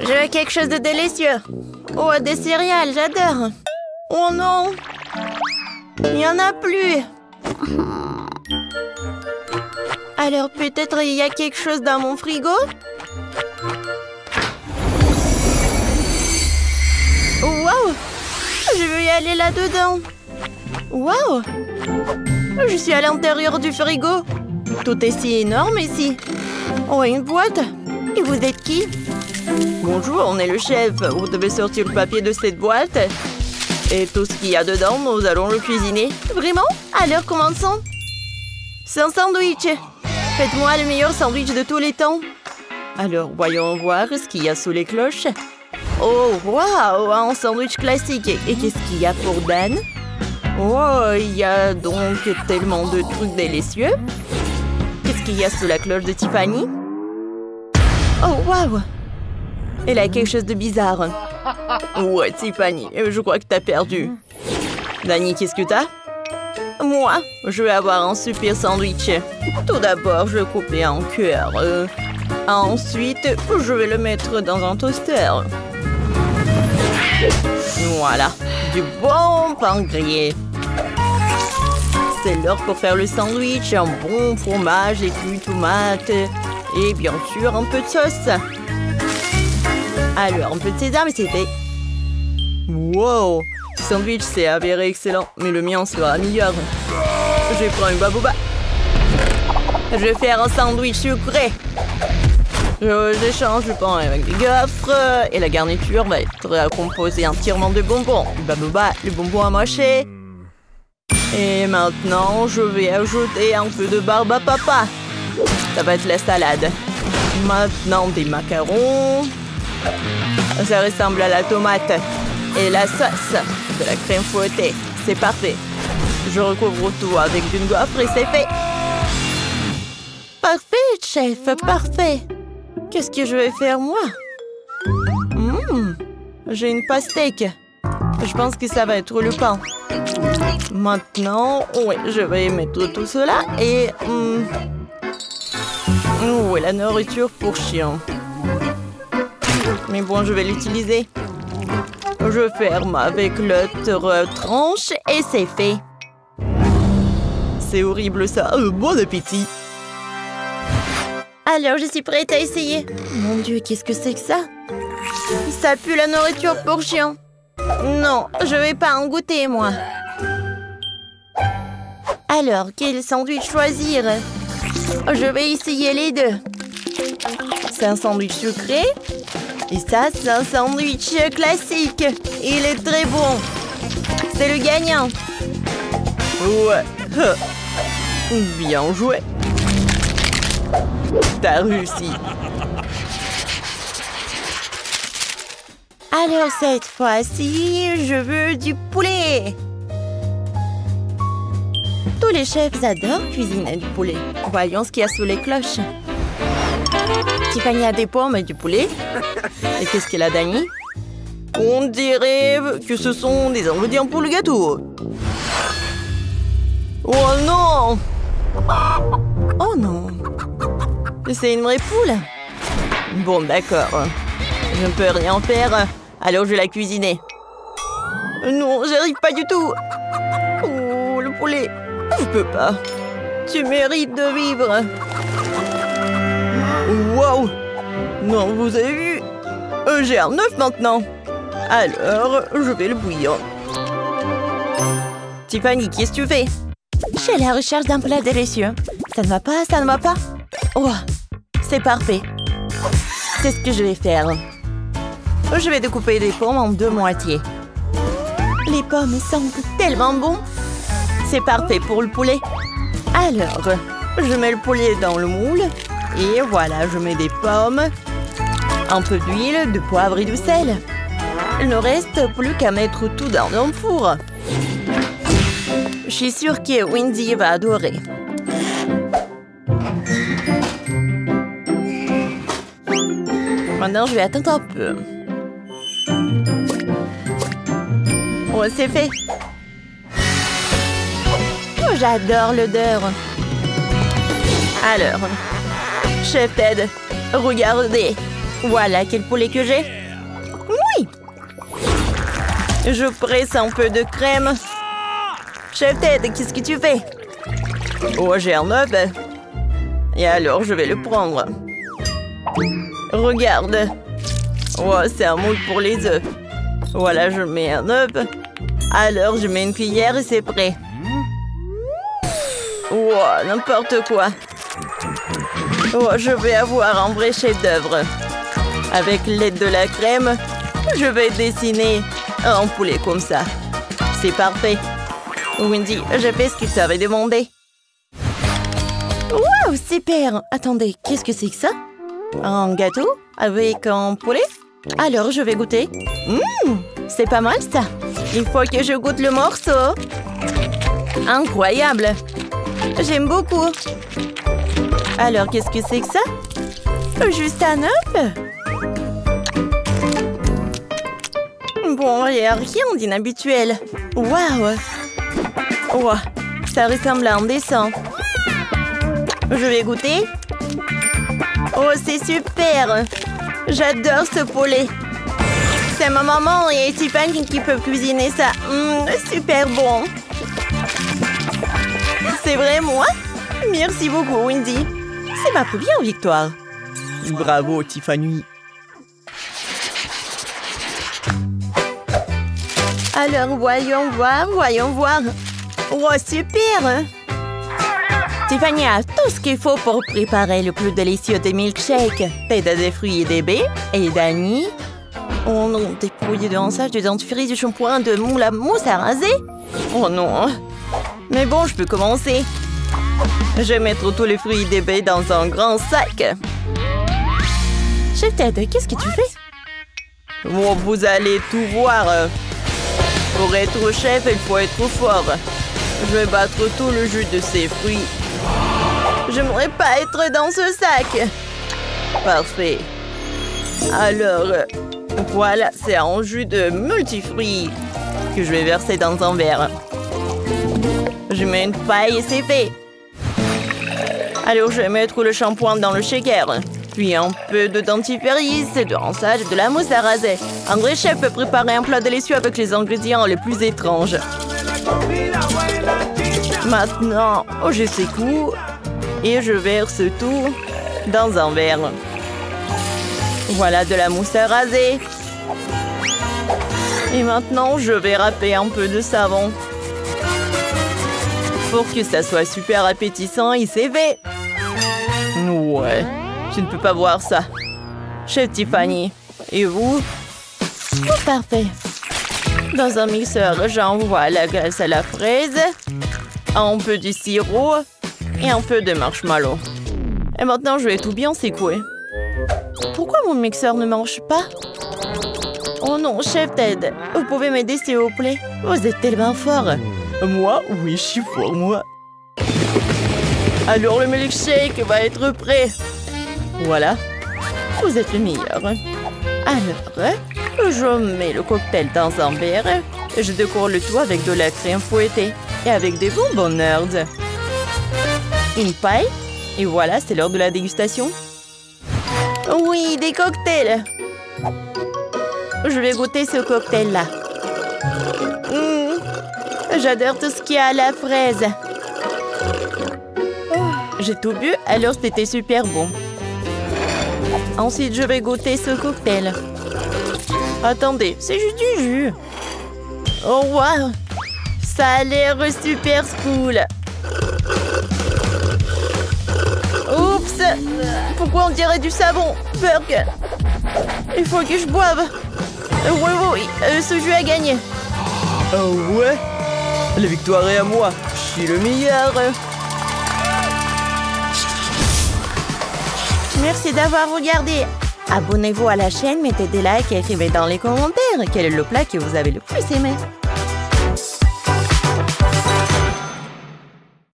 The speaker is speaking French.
Je veux quelque chose de délicieux. Oh, des céréales, j'adore. Oh non, il n'y en a plus. Alors peut-être il y a quelque chose dans mon frigo? Wow! Je veux y aller là-dedans. Wow! Je suis à l'intérieur du frigo. Tout est si énorme ici. Oh, une boîte. Et vous êtes qui? Bonjour, on est le chef. Vous devez sortir le papier de cette boîte. Et tout ce qu'il y a dedans, nous allons le cuisiner. Vraiment? Alors commençons. C'est un sandwich. Faites-moi le meilleur sandwich de tous les temps. Alors, voyons voir ce qu'il y a sous les cloches. Oh, waouh, un sandwich classique. Et qu'est-ce qu'il y a pour Dan? Oh, il y a donc tellement de trucs délicieux. Qu'est-ce qu'il y a sous la cloche de Tiffany? Oh, waouh! Elle a quelque chose de bizarre. Ouais, Tiffany, je crois que t'as perdu. Danny, qu'est-ce que t'as? Moi, je vais avoir un super sandwich. Tout d'abord, je vais couper en cœur. Ensuite, je vais le mettre dans un toaster. Voilà, du bon pain grillé. C'est l'heure pour faire le sandwich. Un bon fromage et puis tomate. Et bien sûr, un peu de sauce. Alors, un peu de sésame et c'est fait. Wow! Ce sandwich s'est avéré excellent, mais le mien sera meilleur. Je prends une baboba. Je vais faire un sandwich sucré. J'échange le pain avec des gaufres. Et la garniture va être composée entièrement de bonbons. Le baboba, le bonbon à mâcher. Et maintenant, je vais ajouter un peu de barbe à papa. Ça va être la salade. Maintenant, des macarons. Ça ressemble à la tomate. Et la sauce, de la crème fouettée. C'est parfait. Je recouvre tout avec une gaufre et c'est fait. Parfait, chef, parfait. Qu'est-ce que je vais faire, moi? J'ai une pastèque. Je pense que ça va être le pain. Maintenant, oui, je vais mettre tout cela et... Oui, la nourriture pour chien. Mais bon, je vais l'utiliser. Je ferme avec l'autre tranche et c'est fait. C'est horrible ça. Bon appétit. Alors, je suis prête à essayer. Mon Dieu, qu'est-ce que c'est que ça? Ça pue la nourriture pour chien. Non, je vais pas en goûter, moi. Alors, quel sandwich choisir? Je vais essayer les deux. C'est un sandwich sucré. Et ça, c'est un sandwich classique. Il est très bon. C'est le gagnant. Ouais. Bien joué. T'as réussi. Alors cette fois-ci, je veux du poulet. Tous les chefs adorent cuisiner du poulet. Voyons ce qu'il y a sous les cloches. Tiffany a des pommes et du poulet. Et qu'est-ce qu'elle a, Danny? On dirait que ce sont des ingrédients pour le gâteau. Oh non! Oh non! C'est une vraie poule? Bon, d'accord. Je ne peux rien faire, alors je vais la cuisiner. Non, j'arrive pas du tout. Oh, le poulet. Je peux pas. Tu mérites de vivre. Wow! Non, vous avez vu? J'ai un œuf maintenant. Alors, je vais le bouillir. Tiffany, qu'est-ce que tu fais? Je suis à la recherche d'un plat délicieux. Ça ne va pas, ça ne va pas? Oh, c'est parfait. C'est ce que je vais faire. Je vais découper les pommes en deux moitiés. Les pommes sentent tellement bon. C'est parfait pour le poulet. Alors, je mets le poulet dans le moule. Et voilà, je mets des pommes, un peu d'huile, de poivre et du sel. Il ne reste plus qu'à mettre tout dans un four. Je suis sûre que Wendy va adorer. Maintenant, je vais attendre un peu. Oh, c'est fait. Oh, j'adore l'odeur. Alors, Chef Ted, regardez. Voilà quel poulet que j'ai. Oui. Je presse un peu de crème. Chef Ted, qu'est-ce que tu fais? Oh, j'ai un œuf. Et alors, je vais le prendre. Regarde. Oh, c'est un moule pour les œufs. Voilà, je mets un œuf. Alors, je mets une cuillère et c'est prêt. Oh, n'importe quoi. Oh, je vais avoir un vrai chef-d'œuvre. Avec l'aide de la crème, je vais dessiner un poulet comme ça. C'est parfait. Wendy, j'ai fait ce que tu avais demandé. Wow, super! Attendez, qu'est-ce que c'est que ça? Un gâteau avec un poulet? Alors, je vais goûter. C'est pas mal, ça. Il faut que je goûte le morceau. Incroyable! J'aime beaucoup. Alors, qu'est-ce que c'est que ça? Juste un œuf? Bon, il n'y a rien d'inhabituel. Waouh! Wow, ça ressemble à un dessin. Je vais goûter. Oh, c'est super! J'adore ce poulet. C'est ma maman et Tiffany qui peuvent cuisiner ça. Super bon. C'est vrai, moi? Merci beaucoup, Wendy. C'est ma première victoire. Bravo, Tiffany. Alors, voyons voir. Oh, super! Tiffany a tout ce qu'il faut pour préparer le plus délicieux des milkshakes. Ted a des fruits et des baies. Et Dani... Oh non, des pouilles de hanchage, de dentifrice, du shampoing, de moule à mousse à raser. Oh non. Mais bon, je peux commencer. Je vais mettre tous les fruits et des baies dans un grand sac. Chef Ted, qu'est-ce que tu fais? Oh, vous allez tout voir. Pour être chef, il faut être fort. Je vais battre tout le jus de ces fruits. J'aimerais pas être dans ce sac. Parfait. Alors, voilà, c'est un jus de multifruits que je vais verser dans un verre. Je mets une paille et c'est fait. Alors, je vais mettre le shampoing dans le shaker. Puis un peu de dentifrice, de rinçage et de la mousse à raser. Un vrai chef peut préparer un plat délicieux avec les ingrédients les plus étranges. Maintenant, je secoue et je verse tout dans un verre. Voilà de la mousse à raser. Et maintenant, je vais râper un peu de savon. Pour que ça soit super appétissant et c'est fait. Ouais, je ne peux pas voir ça. Chef Tiffany, et vous? Oh, parfait. Dans un mixeur, j'envoie la glace à la fraise, un peu de sirop et un peu de marshmallow. Et maintenant, je vais tout bien secouer. Pourquoi mon mixeur ne marche pas? Oh non, Chef Ted, vous pouvez m'aider s'il vous plaît? Vous êtes tellement fort. Moi? Oui, je suis fort, moi. Alors le milkshake va être prêt. Voilà. Vous êtes le meilleur. Alors, je mets le cocktail dans un verre. Je décore le tout avec de la crème fouettée et avec des bonbons Nerds. Une paille. Et voilà, c'est l'heure de la dégustation. Oui, des cocktails. Je vais goûter ce cocktail-là. J'adore tout ce qu'il y a à la fraise. J'ai tout bu, alors c'était super bon. Ensuite, je vais goûter ce cocktail. Attendez, c'est juste du jus. Oh, wow! Ça a l'air super cool. Oups! Pourquoi on dirait du savon? Burk! Il faut que je boive. Oui, ce jus a gagné. Oh ouais? La victoire est à moi. Je suis le meilleur. Merci d'avoir regardé. Abonnez-vous à la chaîne, mettez des likes et écrivez dans les commentaires quel est le plat que vous avez le plus aimé.